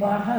12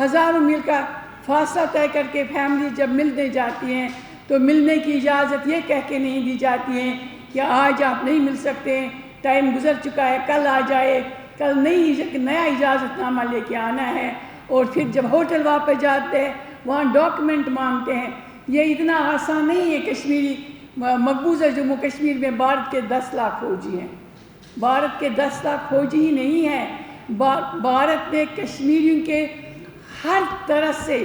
ہزاروں میل کا فاصلہ طے کر کے فیملی جب ملنے جاتی ہیں تو ملنے کی اجازت یہ کہہ کے نہیں دی جاتی ہے کہ آج آپ نہیں مل سکتے، ٹائم گزر چکا ہے، کل آ جائے، کل نیا اجازت نامہ لے کے آنا ہے۔ اور پھر جب ہوٹل واپس جاتے ہیں وہاں ڈاکیومنٹ مانگتے ہیں۔ یہ اتنا آسان نہیں ہے۔ کشمیری مقبوضہ جموں کشمیر میں بھارت کے 10 لاکھ فوجی ہیں، بھارت کے 10 لاکھ فوجی ہی نہیں ہیں، بھارت میں کشمیریوں کے ہر طرح سے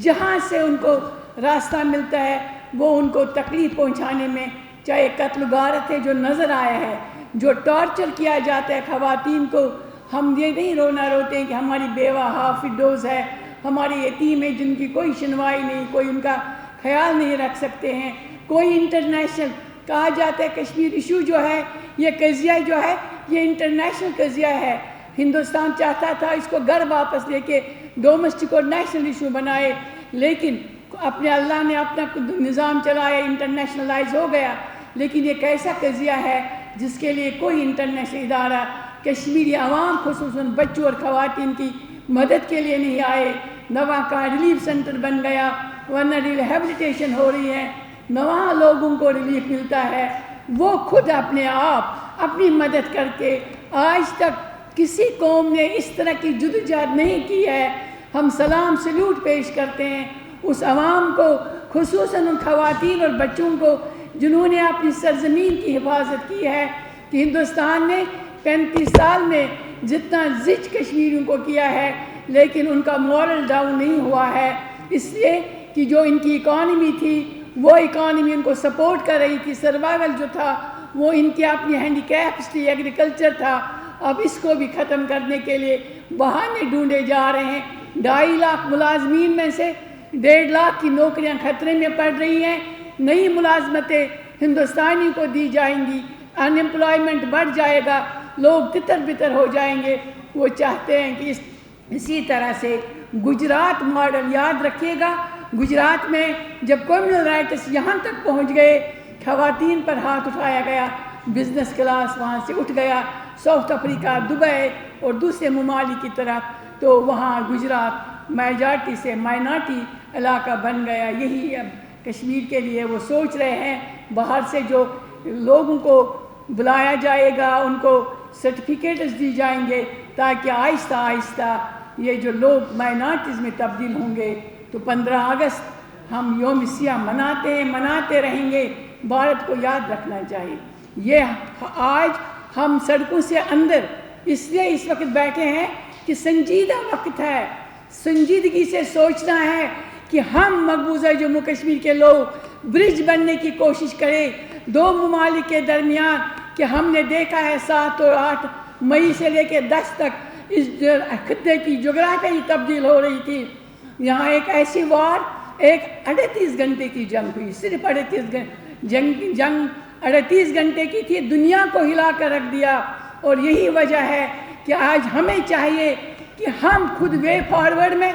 جہاں سے ان کو راستہ ملتا ہے وہ ان کو تکلیف پہنچانے میں، چاہے قتل غارت ہے جو نظر آیا ہے، جو ٹارچر کیا جاتا ہے خواتین کو۔ ہم یہ نہیں روتے ہیں کہ ہماری بیوہ ہاف ڈوز ہے، ہماری یتیم ہے جن کی کوئی سنوائی نہیں، کوئی ان کا خیال نہیں رکھ سکتے ہیں۔ کوئی انٹرنیشنل کہا جاتا ہے کشمیر ایشو جو ہے، یہ قضیہ جو ہے یہ انٹرنیشنل قضیہ ہے۔ ہندوستان چاہتا تھا اس کو گھر واپس لے کے ڈومیسٹک اور نیشنل ایشو بنائے، لیکن اللہ نے اپنا نظام چلایا، انٹرنیشنلائز ہو گیا۔ لیکن یہ کیسا قضیہ ہے جس کے لیے کوئی انٹرنیشنل ادارہ کشمیری عوام خصوصاً بچوں اور خواتین کی مدد کے لیے نہیں آئے۔ نواں کا ریلیف سینٹر بن گیا، ورنہ ریہیبلیٹیشن ہو رہی ہے، نواں لوگوں کو ریلیف ملتا ہے۔ وہ خود اپنے آپ اپنی مدد کر کے آج تک کسی قوم نے اس طرح کی جدوجہد نہیں کی ہے۔ ہم سلام سلیوٹ پیش کرتے ہیں اس عوام کو، خصوصاً ان خواتین اور بچوں کو جنہوں نے اپنی سرزمین کی حفاظت کی ہے۔ کہ ہندوستان نے 35 سال میں جتنا زچ کشمیریوں کو کیا ہے لیکن ان کا مورل ڈاؤن نہیں ہوا ہے، اس لیے کہ جو ان کی اکانومی تھی وہ اکانومی ان کو سپورٹ کر رہی تھی۔ سروائیول جو تھا وہ ان کے اپنی ہینڈی کیپس تھی، ایگریکلچر تھا۔ اب اس کو بھی ختم کرنے کے لیے بہانے ڈھونڈے جا رہے ہیں۔ 2.5 لاکھ ملازمین میں سے 1.5 لاکھ کی نوکریاں خطرے میں پڑ رہی ہیں۔ نئی ملازمتیں ہندوستانیوں کو دی جائیں گی، ان ایمپلائمنٹ بڑھ جائے گا، لوگ تتر بتر ہو جائیں گے۔ وہ چاہتے ہیں کہ اسی طرح سے گجرات ماڈل یاد رکھیے گا۔ گجرات میں جب کمیونل رائٹس یہاں تک پہنچ گئے، خواتین پر ہاتھ اٹھایا گیا، بزنس کلاس وہاں سے اٹھ گیا، ساؤتھ افریقہ، دبئی اور دوسرے ممالک کی طرف، تو وہاں گجرات میجارٹی سے مائنارٹی علاقہ بن گیا۔ یہی اب کشمیر کے لیے وہ سوچ رہے ہیں، باہر سے جو لوگوں کو بلایا جائے گا ان کو سرٹیفکیٹس دی جائیں گے تاکہ آہستہ آہستہ یہ جو لوگ مائنارٹیز میں تبدیل ہوں گے۔ تو 15 اگست ہم یوم سیاہ مناتے رہیں گے۔ بھارت کو یاد رکھنا چاہیے، یہ آج ہم سڑکوں سے اندر اس لیے اس وقت بیٹھے ہیں کہ سنجیدہ وقت ہے، سنجیدگی سے سوچنا ہے کہ ہم مقبوضہ جموں کشمیر کے لوگ برج بننے کی کوشش کریں 2 ممالک کے درمیان۔ کہ ہم نے دیکھا ہے 7 اور 8 مئی سے لے کے 10 تک اس خطے کی جغرافیائی تبدیل ہو رہی تھی۔ یہاں ایک ایسی وار، ایک 38 گھنٹے کی جنگ ہوئی، صرف 38 گھنٹے کی تھی، دنیا کو ہلا کر رکھ دیا۔ اور یہی وجہ ہے کہ آج ہمیں چاہیے کہ ہم خود وے فارورڈ میں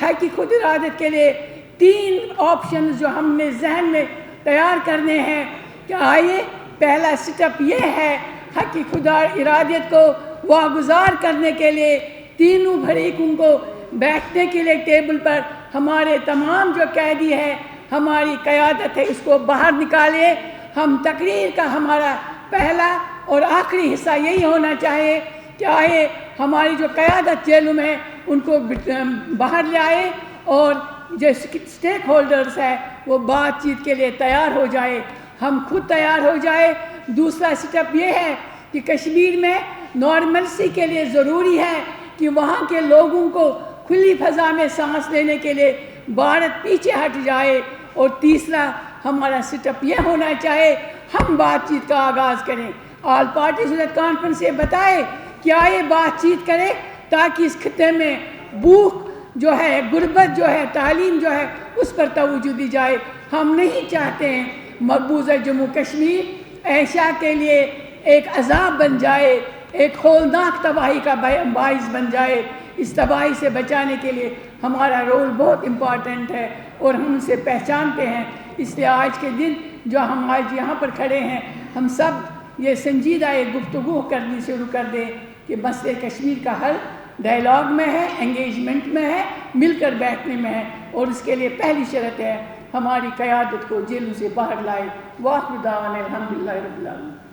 حق کی خود ارادت کے لیے 3 آپشنز جو ہم نے ذہن میں تیار کرنے ہیں کہ آئیے پہلا سٹیپ یہ ہے حق کی خود ارادت کو واگزار کرنے کے لیے تینوں فریقوں کو بیٹھنے کے لیے ٹیبل پر ہمارے تمام جو قیدی ہے، ہماری قیادت ہے، اس کو باہر نکالے۔ ہم تقریر کا ہمارا پہلا اور آخری حصہ یہی ہونا چاہیے کہ آئے ہماری جو قیادت جیلوں میں ان کو باہر لے آئے اور جو اسٹیک ہولڈرز ہے وہ بات چیت کے لیے تیار ہو جائے، ہم خود تیار ہو جائے۔ دوسرا سٹیپ یہ ہے کہ کشمیر میں نارملسی کے لیے ضروری ہے کہ وہاں کے لوگوں کو کھلی فضا میں سانس لینے کے لیے بھارت پیچھے ہٹ جائے۔ اور تیسرا ہمارا سٹیپ یہ ہونا چاہے ہم بات چیت کا آغاز کریں، آل پارٹیز کانفرنس سے بتائے کہ آئے بات چیت کریں تاکہ اس خطے میں بھوک جو ہے، غربت جو ہے، تعلیم جو ہے اس پر توجہ دی جائے۔ ہم نہیں چاہتے ہیں مقبوضہ جموں کشمیر ایشیا کے لیے ایک عذاب بن جائے، ایک ہولناک تباہی کا باعث بن جائے۔ اس تباہی سے بچانے کے لیے ہمارا رول بہت امپارٹنٹ ہے اور ہم اسے پہچانتے ہیں۔ اس لیے آج کے دن جو ہم آج یہاں پر کھڑے ہیں، ہم سب یہ سنجیدہ ایک گفتگو کرنی شروع کر دیں کہ مسئلے کشمیر کا حل ڈائلاگ میں ہے، انگیجمنٹ میں ہے، مل کر بیٹھنے میں ہے، اور اس کے لیے پہلی شرط ہے ہماری قیادت کو جیلوں سے باہر لائے۔ وآخر دعوانا الحمدللہ رب العالمین۔